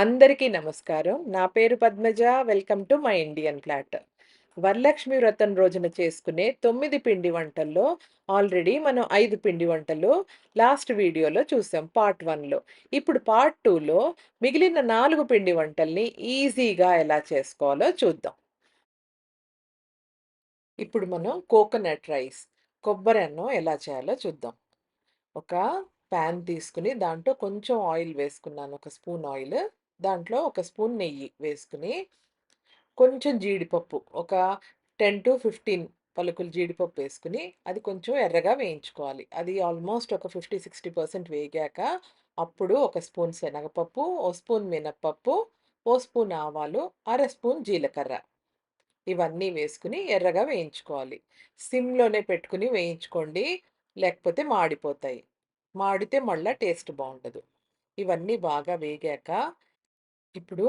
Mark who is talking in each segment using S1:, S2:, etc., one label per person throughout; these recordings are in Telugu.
S1: అందరికీ నమస్కారం. నా పేరు Padmaja. Welcome to my Indian flat. Varalakshmi వ్రతం రోజున చేసుకునే 9 పిండి వంటల్లో ఆల్రెడీ మనం 5 పిండి వంటలు లాస్ట్ వీడియోలో చూసాం పార్ట్ 1లో. ఇప్పుడు పార్ట్ 2లో మిగిలిన 4 పిండి వంటల్ని ఈజీగా ఎలా చేసుకోవాలో చూద్దాం. ఇప్పుడు మనం కోకోనట్ రైస్, కొబ్బరి అన్నం ఎలా చేయాలో చూద్దాం. ఒక పాన్ తీసుకుని దాంట్లో కొంచెం ఆయిల్ వేసుకున్నాను. ఒక స్పూన్ ఆయిల్. దాంట్లో ఒక స్పూన్ నెయ్యి వేసుకుని, కొంచెం జీడిపప్పు ఒక 10-15 పలుకులు జీడిపప్పు వేసుకుని, అది కొంచెం ఎర్రగా వేయించుకోవాలి. అది ఆల్మోస్ట్ ఒక 50-60% వేగాక, అప్పుడు ఒక స్పూన్ శనగపప్పు, ఓ స్పూన్ మినపప్పు, ఓ స్పూన్ ఆవాలు, అర స్పూన్ జీలకర్ర ఇవన్నీ వేసుకుని ఎర్రగా వేయించుకోవాలి. సిమ్‌లోనే పెట్టుకుని వేయించుకోండి. లేకపోతే మాడిపోతాయి. మాడితే మళ్ళా టేస్ట్ బావుండదు. ఇవన్నీ బాగా వేగాక, ఇప్పుడు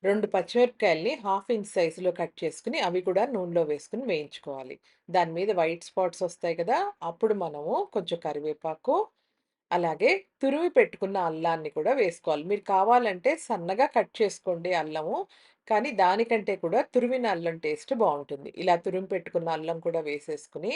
S1: 2 పచ్చిమిరపకాయల్ని హాఫ్ ఇంచ్ సైజులో కట్ చేసుకొని, అవి కూడా నూనెలో వేసుకొని వేయించుకోవాలి. దాని మీద వైట్ స్పాట్స్ వస్తాయి కదా! అప్పుడు మనము కొంచెం కరివేపాకు, అలాగే తురిమి పెట్టుకున్న అల్లాన్ని కూడా వేసుకోవాలి. మీరు కావాలంటే సన్నగా కట్ చేసుకోండి అల్లము. కానీ దానికంటే కూడా తురిమిన అల్లం టేస్ట్ బావుంటుంది. ఇలా తురిమి పెట్టుకున్న అల్లం కూడా వేసేసుకొని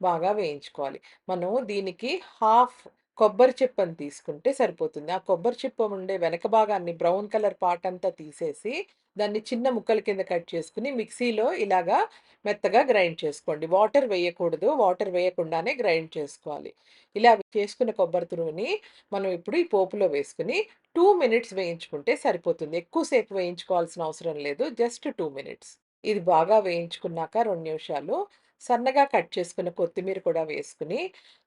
S1: బాగా వేయించుకోవాలి. మనం దీనికి హాఫ్ కొబ్బరి చిప్పని తీసుకుంటే సరిపోతుంది. ఆ కొబ్బరి చిప్ప ఉండే వెనక భాగాన్ని బ్రౌన్ కలర్ పార్ట్ అంతా తీసేసి, దాన్ని చిన్న ముక్కల కింద కట్ చేసుకొని మిక్సీలో ఇలాగా మెత్తగా గ్రైండ్ చేసుకోండి. వాటర్ వేయకూడదు. వాటర్ వేయకుండానే గ్రైండ్ చేసుకోవాలి. ఇలా చేసుకున్న కొబ్బరి తురుముని మనం ఇప్పుడు ఈ పోపులో వేసుకొని 2 మినిట్స్ వేయించుకుంటే సరిపోతుంది. ఎక్కువ సేపు వేయించుకోవాల్సిన అవసరం లేదు. Just 2 minutes. ఇది బాగా వేయించుకున్నాక 2 నిమిషాలు సన్నగా కట్ చేసుకున్న కొత్తిమీర కూడా వేసుకొని,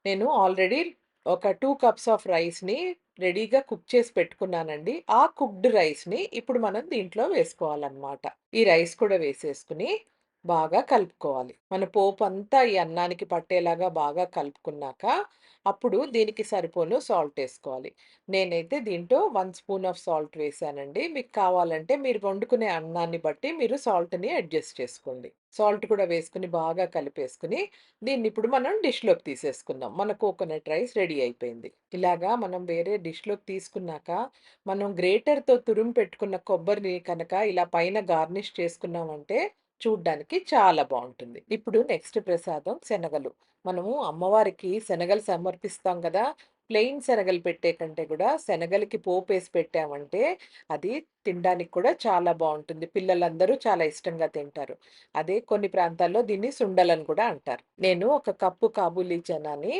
S1: నేను ఆల్రెడీ ఒక 2 కప్స్ ఆఫ్ రైస్‌ని రెడీగా కుక్ చేసి పెట్టుకున్నానండి. ఆ కుక్డ్ రైస్‌ని ఇప్పుడు మనం దీంట్లో వేసుకోవాలన్నమాట. ఈ రైస్ కూడా వేసేసుకొని బాగా కలుపుకోవాలి. మన పోపంతా ఈ అన్నానికి పట్టేలాగా బాగా కలుపుకున్నాక, అప్పుడు దీనికి సరిపోను సాల్ట్ ఏసుకోవాలి. నేనైతే దీంట్లో 1 స్పూన్ ఆఫ్ సాల్ట్ వేశానండి. మీకు కావాలంటే మీరు వండుకునే అన్నాన్ని బట్టి మీరు సాల్ట్‌ని అడ్జస్ట్ చేసుకోండి. సాల్ట్ కూడా వేసుకొని బాగా కలిపేసుకొని, దీన్నిప్పుడు మనం డిష్‌లోకి తీసేసుకుందాం. మన కోకోనట్ రైస్ రెడీ అయిపోయింది. ఇలాగా మనం వేరే డిష్‌లోకి తీసుకున్నాక, మనం గ్రేటర్‌తో తురిమి పెట్టుకున్న కొబ్బరిని కనుక ఇలా పైన గార్నిష్ చేసుకున్నామంటే చూడ్డానికి చాలా బావుంటుంది. ఇప్పుడు నెక్స్ట్ ప్రసాదం శనగలు. మనము అమ్మవారికి శనగలు సమర్పిస్తాం కదా! ప్లెయిన్ శనగలు పెట్టే కంటే కూడా శనగలకి పోపేసి పెట్టామంటే అది తినడానికి కూడా చాలా బావుంటుంది. పిల్లలందరూ చాలా ఇష్టంగా తింటారు. అదే కొన్ని ప్రాంతాల్లో దీన్ని సుండలని కూడా అంటారు. నేను ఒక కప్పు కాబూలీ చనాని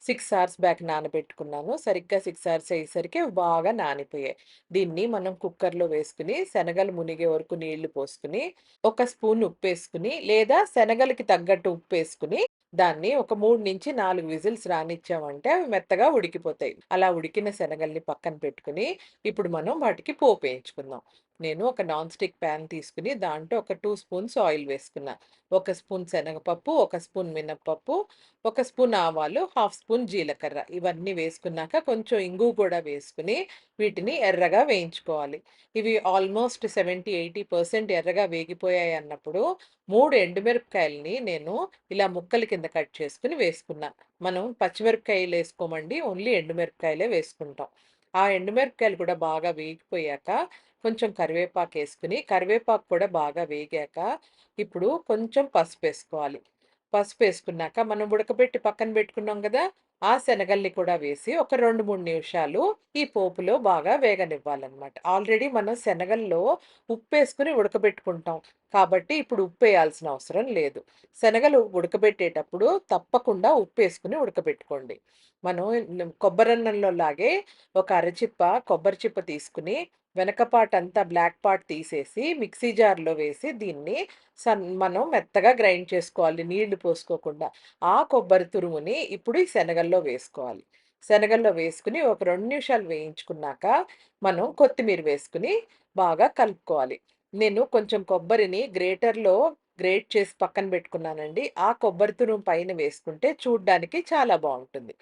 S1: 6 అవర్స్ బ్యాక్ నానబెట్టుకున్నాను. సరిగ్గా 6 అవర్స్ అయ్యేసరికి అవి బాగా నానిపోయాయి. దీన్ని మనం కుక్కర్‌లో వేసుకొని శనగలు మునిగే వరకు నీళ్లు పోసుకొని, ఒక స్పూన్ ఉప్పేసుకొని, లేదా శనగలకి తగ్గట్టు ఉప్పేసుకొని, దాన్ని ఒక 3-4 విజిల్స్ రానిచ్చామంటే అవి మెత్తగా ఉడికిపోతాయి. అలా ఉడికిన శనగల్ని పక్కన పెట్టుకొని, ఇప్పుడు మనం వాటికి పోపేయించుకుందాం. నేను ఒక నాన్ స్టిక్ పాన్ తీసుకొని, దాంట్లో ఒక 2 స్పూన్స్ ఆయిల్ వేసుకున్నా. ఒక స్పూన్ శనగపప్పు, ఒక స్పూన్ మినపప్పు, ఒక స్పూన్ ఆవాలు, హాఫ్ స్పూన్ జీలకర్ర ఇవన్నీ వేసుకున్నాక కొంచెం ఇంగువ కూడా వేసుకొని, వీటిని ఎర్రగా వేయించుకోవాలి. ఇవి ఆల్మోస్ట్ 70-80% ఎర్రగా వేగిపోయాయన్నప్పుడు 3 ఎండుమిరపకాయలని నేను ఇలా ముక్కల కింద కట్ చేసుకొని వేసుకున్నా. మనం పచ్చిమిరపకాయలేసుకోమండి. ఓన్లీ ఎండుమిరపకాయలే వేసుకుంటాం. ఆ ఎండుమిరపకాయలు కూడా బాగా వేగిపోయాక కొంచెం కరివేపాకేసుకొని, కరివేపాకు కూడా బాగా వేగాక ఇప్పుడు కొంచెం పసుపేసుకోవాలి. పసుపేసుకున్నాక మనం ఉడకబెట్టి పక్కన పెట్టుకున్నాం గదా! ఆ శనగల్ని కూడా వేసి ఒక 2-3 నిమిషాలు ఈ పోపులో బాగా వేగనివ్వాలనమాట. ఆల్రెడీ మనం శనగల్లో ఉప్పేసుకొని ఉడకబెట్టుకుంటాం. కాబట్టి ఇప్పుడు ఉప్పేయాల్సిన అవసరం లేదు. శనగలు ఉడకబెట్టేటప్పుడు తప్పకుండా ఉప్పేసుకొని ఉడకబెట్టుకోండి. మనం కొబ్బరన్నంలో లాగే ఒక అరచిప్ప కొబ్బరి చిప్ప తీసుకొని, వెనక పార్టంతా బ్లాక్ పార్ట్ తీసేసి మిక్సీ జార్‌లో వేసి దీన్ని మనం మెత్తగా గ్రైండ్ చేసుకోవాలి నీళ్లు పోసుకోకుండా. ఆ కొబ్బరి తురుముని ఇప్పుడు ఈ శనగల్లో వేసుకోవాలి. శనగల్లో వేసుకొని ఒక 2 నిమిషాలు వేయించుకున్నాక, మనం కొత్తిమీర వేసుకొని బాగా కలుపుకోవాలి. నేను కొంచెం కొబ్బరిని గ్రేటర్‌లో గ్రేట్ చేసి పక్కన పెట్టుకున్నానండి. ఆ కొబ్బరి తురుము పైన వేసుకుంటే చూడ్డానికి చాలా బావుంటుంది.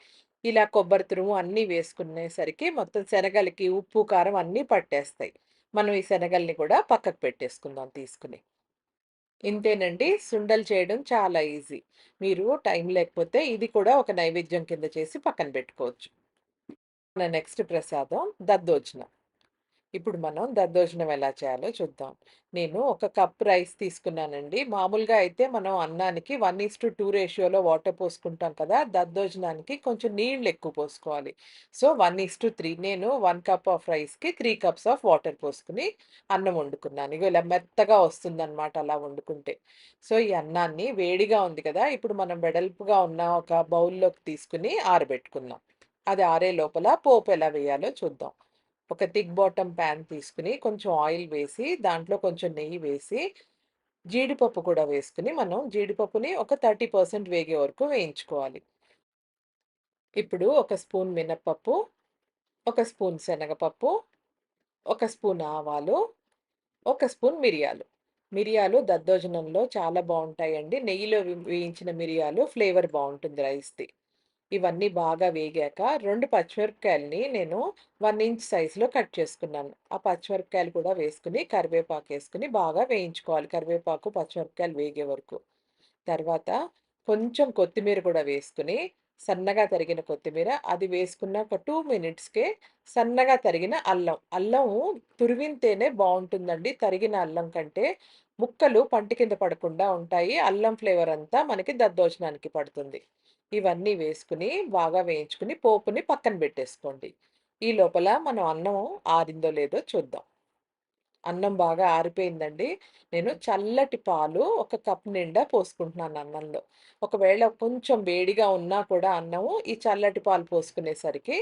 S1: ఇలా కొబ్బరి తురుము అన్నీ వేసుకునేసరికి మొత్తం శనగలకి ఉప్పు, కారం అన్నీ పట్టేస్తాయి. మనం ఈ శనగల్ని కూడా పక్కకు పెట్టేసుకుందాం తీసుకొని. ఇంతేనండి. సుండలు చేయడం చాలా ఈజీ. మీరు టైం లేకపోతే ఇది కూడా ఒక నైవేద్యం కింద చేసి పక్కన పెట్టుకోవచ్చు. మన నెక్స్ట్ ప్రసాదం దద్దోజనం. ఇప్పుడు మనం దద్దోజనం ఎలా చేయాలో చూద్దాం. నేను ఒక కప్ రైస్ తీసుకున్నానండి. మామూలుగా అయితే మనం అన్నానికి 1:2 రేషియోలో వాటర్ పోసుకుంటాం కదా! దద్దోజనానికి కొంచెం నీళ్ళు ఎక్కువ పోసుకోవాలి. సో, 1:3 నేను 1 కప్ ఆఫ్ రైస్‌కి 3 కప్స్ ఆఫ్ వాటర్ పోసుకొని అన్నం వండుకున్నాను. ఇగో ఇలా మెత్తగా వస్తుందనమాట అలా వండుకుంటే. సో, ఈ అన్నాన్ని వేడిగా ఉంది కదా! ఇప్పుడు మనం వెడల్పుగా ఉన్న ఒక బౌల్‌లోకి తీసుకొని ఆరబెట్టుకుందాం. అది ఆరే లోపల పోపు ఎలా వేయాలో చూద్దాం. ఒక థిక్ బాటమ్ పాన్ తీసుకొని కొంచెం ఆయిల్ వేసి, దాంట్లో కొంచెం నెయ్యి వేసి, జీడిపప్పు కూడా వేసుకొని మనం జీడిపప్పుని ఒక 30% వేగే వరకు వేయించుకోవాలి. ఇప్పుడు ఒక స్పూన్ మినపప్పు, ఒక స్పూన్ శనగపప్పు, ఒక స్పూన్ ఆవాలు, ఒక స్పూన్ మిరియాలు. మిరియాలు దద్దోజనంలో చాలా బావుంటాయండి. నెయ్యిలో వేయించిన మిరియాలు ఫ్లేవర్ బావుంటుంది రైస్‌ది. ఇవన్నీ బాగా వేగాక 2 పచ్చిమిరపకాయలని నేను 1 ఇంచ్ సైజులో కట్ చేసుకున్నాను. ఆ పచ్చిమిరపకాయలు కూడా వేసుకొని, కరివేపాకేసుకొని బాగా వేయించుకోవాలి. కరివేపాకు, పచ్చిమిరపకాయలు వేగే వరకు. తర్వాత కొంచెం కొత్తిమీర కూడా వేసుకొని, సన్నగా తరిగిన కొత్తిమీర, అది వేసుకున్న ఒక 2 మినిట్స్‌కే సన్నగా తరిగిన అల్లం. అల్లం తురిమితేనే బావుంటుందండి. తరిగిన అల్లం కంటే ముక్కలు పంటి కింద పడకుండా ఉంటాయి. అల్లం ఫ్లేవర్ అంతా మనకి దద్దోజనానికి పడుతుంది. ఇవన్నీ వేసుకొని, బాగా వేయించుకొని, పోపుని పక్కన పెట్టేసుకోండి. ఈ లోపల మనం అన్నం ఆరిందో లేదో చూద్దాం. అన్నం బాగా ఆరిపోయిందండి. నేను చల్లటి పాలు ఒక కప్ నిండా పోసుకుంటున్నాను అన్నంలో. ఒకవేళ కొంచెం వేడిగా ఉన్నా కూడా అన్నము ఈ చల్లటి పాలు పోసుకునేసరికి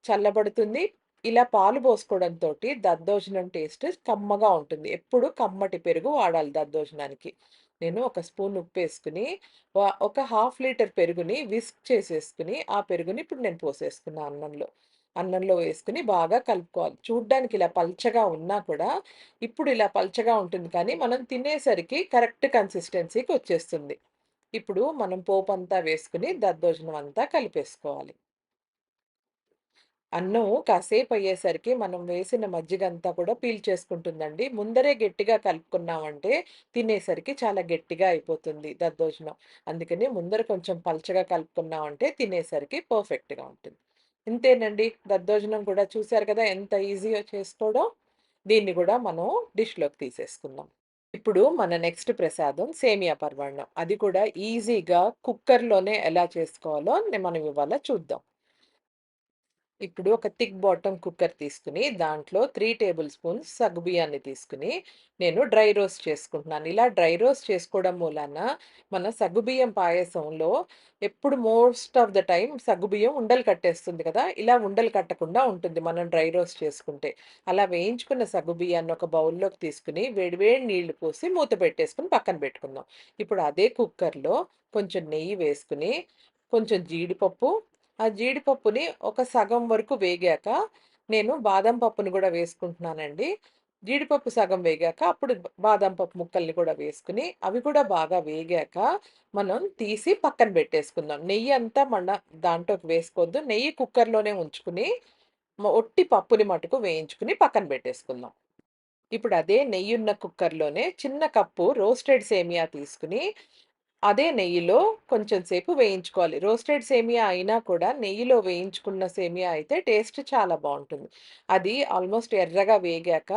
S1: చల్లబడుతుంది. ఇలా పాలు పోసుకోవడంతోటి దద్దోజనం టేస్ట్ కమ్మగా ఉంటుంది. ఎప్పుడు కమ్మటి పెరుగు వాడాలి దద్దోజనానికి. నేను ఒక స్పూన్ ఉప్పేసుకొని ఒక హాఫ్ లీటర్ పెరుగుని విస్క్ చేసేసుకొని, ఆ పెరుగుని ఇప్పుడు నేను పోసేసుకున్నా అన్నంలో. అన్నంలో వేసుకొని బాగా కలుపుకోవాలి. చూడ్డానికి ఇలా పల్చగా ఉన్నా కూడా ఇప్పుడు ఇలా పల్చగా ఉంటుంది కానీ, మనం తినేసరికి కరెక్ట్ కన్సిస్టెన్సీకొచ్చేస్తుంది. ఇప్పుడు మనం పోపంతా వేసుకొని, దద్దోజనం అంతా కలిపేసుకోవాలి. అన్నం కాసేపయ్యేసరికి మనం వేసిన మజ్జిగంతా కూడా పీల్చేసుకుంటుందండి. ముందరే గట్టిగా కలుపుకున్నామంటే, తినేసరికి చాలా గట్టిగా అయిపోతుంది దద్దోజనం. అందుకని ముందర కొంచెం పల్చగా కలుపుకున్నామంటే, తినేసరికి పర్ఫెక్ట్‌గా ఉంటుంది. ఇంతేనండి. దద్దోజనం కూడా చూసారు కదా! ఎంత ఈజీయో చేసుకోవడం. దీన్ని గూడా మనం డిష్‌లోకి తీసేసుకుందాం. ఇప్పుడు మన నెక్స్ట్ ప్రసాదం సేమియా పరమాన్నం. అది కూడా ఈజీగా కుక్కర్‌లోనే ఎలా చేసుకోవాలో మనం ఇవాళ చూద్దాం. ఇప్పుడు ఒక థిక్ బాటమ్ కుక్కర్ తీసుకొని, దాంట్లో 3 టేబుల్ స్పూన్స్ సగ్గుబియ్యాన్ని తీసుకొని, నేను డ్రై రోస్ట్ చేసుకుంటున్నాను. ఇలా డ్రై రోస్ట్ చేసుకోవడం మూలాన మన సగ్గుబియ్యం పాయసంలో ఎప్పుడు మోస్ట్ ఆఫ్ ద టైమ్ సగ్గుబియ్యం ఉండలు కట్టేస్తుంది కదా! ఇలా ఉండలు కట్టకుండా ఉంటుంది మనం డ్రై రోస్ట్ చేసుకుంటే. అలా వేయించుకున్న సగ్గుబియ్యాన్ని ఒక బౌల్‌లోకి తీసుకొని, వేడి వేడి నీళ్లు పోసి మూత పెట్టేసుకొని పక్కన పెట్టుకుందాం. ఇప్పుడు అదే కుక్కర్‌లో కొంచెం నెయ్యి వేసుకొని, కొంచెం జీడిపప్పు, ఆ జీడిపప్పుని ఒక సగం వరకు వేగాక, నేను బాదం పప్పుని గూడా వేసుకుంటున్నానండి. జీడిపప్పు సగం వేగాక, అప్పుడు బాదం పప్పు ముక్కల్ని కూడా వేసుకొని, అవి కూడా బాగా వేగాక, మనం తీసి పక్కన పెట్టేసుకుందాం. నెయ్యి అంతా దాంట్లోకి వేసుకోవద్దు. నెయ్యి కుక్కర్‌లోనే ఉంచుకుని, ఒట్టి పప్పుని మటుకు వేయించుకొని పక్కన పెట్టేసుకుందాం. ఇప్పుడు అదే నెయ్యున్న కుక్కర్‌లోనే చిన్న కప్పు రోస్టెడ్ సేమియా తీసుకొని, అదే నెయ్యిలో కొంచెం సేపు వేయించుకోవాలి. రోస్టెడ్ సేమియా అయినా కూడా నెయ్యిలో వేయించుకున్న సేమియా అయితే టేస్ట్ చాలా బావుంటుంది. అది ఆల్‌మోస్ట్ ఎర్రగా వేగాక,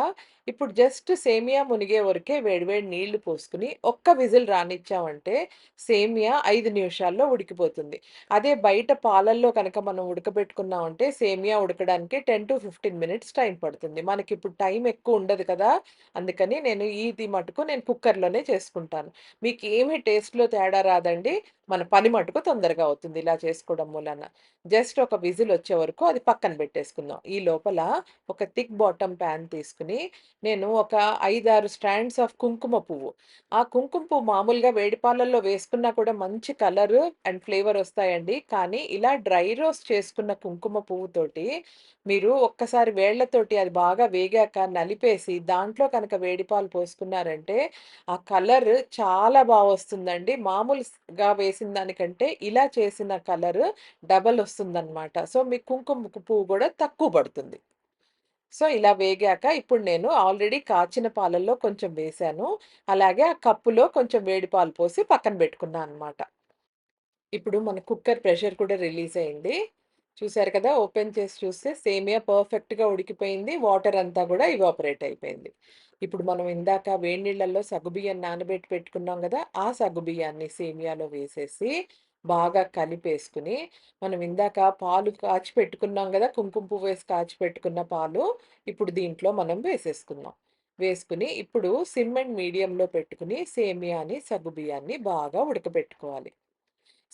S1: ఇప్పుడు జస్ట్ సేమియా మునిగే వరకే వేడి వేడి నీళ్లు పోసుకొని, ఒక్క విజిల్ రానిచ్చామంటే సేమియా 5 నిమిషాల్లో ఉడికిపోతుంది. అదే బయట పాలల్లో కనుక మనం ఉడకబెట్టుకున్నామంటే సేమియా ఉడకడానికి 10-15 మినిట్స్ టైం పడుతుంది. మనకిప్పుడు టైం ఎక్కువ ఉండదు కదా! అందుకని నేను ఇది మటుకు నేను కుక్కర్‌లోనే చేసుకుంటాను. మీకేమి టేస్ట్‌లో తేడా రాదండి. మన పని మటుకు తొందరగా అవుతుంది ఇలా చేసుకోవడం మూలాన. జస్ట్ ఒక విజిల్ వచ్చే వరకు అది పక్కన పెట్టేసుకుందాం. ఈ లోపల ఒక థిక్ బాటమ్ పాన్ తీసుకొని, నేను ఒక 5, 6 స్ట్రాండ్స్ ఆఫ్ కుంకుమ పువ్వు. ఆ కుంకుమ పువ్వు మామూలుగా వేడి పాలల్లో వేసుకున్నా కూడా మంచి కలర్ అండ్ ఫ్లేవర్ వస్తాయండి. కానీ ఇలా డ్రై రోస్ట్ చేసుకున్న కుంకుమ పువ్వుతోటి మీరు ఒక్కసారి వేళ్ళతోటి అది బాగా వేగాక నలిపేసి దాంట్లో కనుక వేడి పాలు పోసుకున్నారంటే ఆ కలర్ చాలా వస్తుందండి. మామూలుగా వేసిన దానికంటే ఇలా చేసిన కలర్ డబల్ వస్తుందనమాట. సో, మీకు కుంకుమ పువ్వు గూడా తక్కువ పడుతుంది. సో, ఇలా వేగాక ఇప్పుడు నేను ఆల్రెడీ కాచిన పాలల్లో కొంచెం వేశాను. అలాగే ఆ కప్పులో కొంచెం వేడి పాలు పోసి పక్కన పెట్టుకున్నా అనమాట. ఇప్పుడు మన కుక్కర్ ప్రెషర్ కూడా రిలీజ్ అయింది. చూసారు కదా! ఓపెన్ చేసి చూస్తే సేమియా పర్ఫెక్ట్‌గా ఉడికిపోయింది. వాటర్ అంతా గూడా ఇవాపరేట్ అయిపోయింది. ఇప్పుడు మనం ఇందాక వేడి నీళ్ళల్లో సగ్గుబియ్యం నానబెట్టి పెట్టుకున్నాం గదా! ఆ సగ్గుబియ్యాన్ని సేమియాలో వేసేసి బాగా కలిపేసుకొని, మనం ఇందాక పాలు కాచి పెట్టుకున్నాం గదా! కుంకుమ పువ్వేసి కాచి పెట్టుకున్న పాలు ఇప్పుడు దీంట్లో మనం వేసేసుకుందాం. వేసుకొని ఇప్పుడు సిమ్ అండ్ మీడియంలో పెట్టుకొని సేమియాని, సగ్గుబియ్యాన్ని బాగా ఉడకబెట్టుకోవాలి.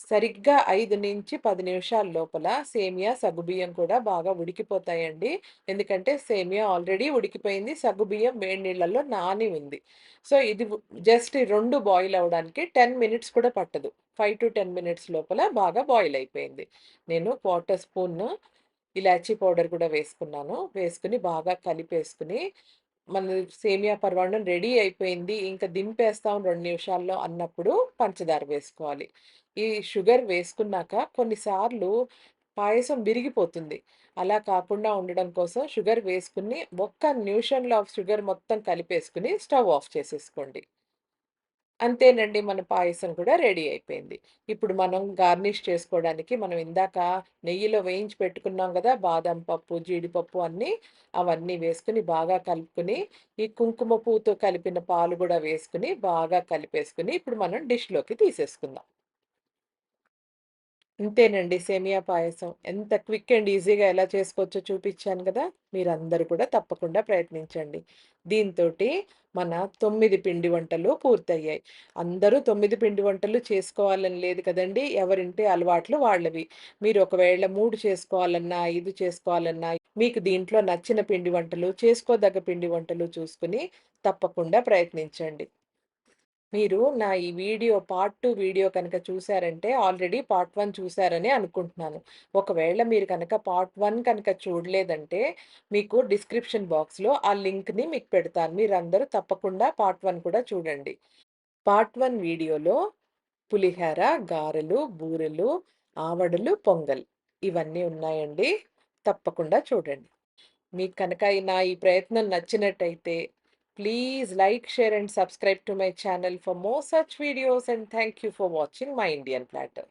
S1: సరిగ్గా 5-10 నిమిషాల లోపల సేమియా, సగ్గుబియ్యం కూడా బాగా ఉడికిపోతాయండి. ఎందుకంటే సేమియా ఆల్రెడీ ఉడికిపోయింది. సగ్గుబియ్యం వేడి నీళ్ళల్లో నాని ఉంది. సో, ఇది జస్ట్ ఈ 2 బాయిల్ అవ్వడానికి 10 మినిట్స్ కూడా పట్టదు. 5-10 మినిట్స్ లోపల బాగా బాయిల్ అయిపోయింది. నేను క్వార్టర్ స్పూన్ ఇలాచీ పౌడర్ కూడా వేసుకున్నాను. వేసుకొని బాగా కలిపేసుకొని మన సేమియా పరమాన్నం రెడీ అయిపోయింది. ఇంక దింపేస్తాం 2 నిమిషాల్లో అన్నప్పుడు పంచదార వేసుకోవాలి. ఈ షుగర్ వేసుకున్నాక కొన్నిసార్లు పాయసం విరిగిపోతుంది. అలా కాకుండా ఉండడం కోసం షుగర్ వేసుకొని ఒక్క నిమిషంలో షుగర్ మొత్తం కలిపేసుకొని స్టవ్ ఆఫ్ చేసేసుకోండి. అంతేనండి మన పాయసం కూడా రెడీ అయిపోయింది. ఇప్పుడు మనం గార్నిష్ చేసుకోవడానికి మనం ఇందాక నెయ్యిలో వేయించి పెట్టుకున్నాం గదా! బాదం పప్పు, జీడిపప్పు అన్నీ, అవన్నీ వేసుకొని బాగా కలుపుకొని, ఈ కుంకుమ పువ్వుతో కలిపిన పాలు గూడా వేసుకొని బాగా కలిపేసుకొని, ఇప్పుడు మనం డిష్‌లోకి తీసేసుకుందాం. ఇంతేనండి సేమియా పాయసం. ఎంత క్విక్ అండ్ ఈజీగా ఎలా చేసుకోవచ్చో చూపిచ్చాను గదా! మీరందరూ కూడా తప్పకుండా ప్రయత్నించండి. దీంతోటి మన 9 పిండి వంటలు పూర్తయ్యాయి. అందరూ 9 పిండి వంటలు చేసుకోవాలని లేదు కదండీ! ఎవరింటి అలవాట్లు వాళ్ళవి. మీరు ఒకవేళ 3 చేసుకోవాలన్నా, 5 చేసుకోవాలన్నా, మీకు దీంట్లో నచ్చిన పిండి వంటలు, చేసుకోదగ్గ పిండి వంటలు చూసుకొని తప్పకుండా ప్రయత్నించండి. మీరు నా ఈ వీడియో పార్ట్ 2 వీడియో కనుక చూసారంటే ఆల్రెడీ పార్ట్ 1 చూసారనే అనుకుంటున్నాను. ఒకవేళ మీరు కనుక పార్ట్ 1 కనుక చూడలేదంటే మీకు డిస్క్రిప్షన్ బాక్స్‌లో ఆ లింక్‌ని మీకు పెడతాను. మీరందరూ తప్పకుండా పార్ట్ 1 కూడా చూడండి. పార్ట్ 1 వీడియోలో పులిహోర, గారెలు, బూరెలు, ఆవడలు, పొంగల్ ఇవన్నీ ఉన్నాయండి. తప్పకుండా చూడండి. మీకు కనుక ఈ ప్రయత్నం నచ్చినట్టయితే please like, share and subscribe to my channel for more such videos and thank you for watching my Indian platter.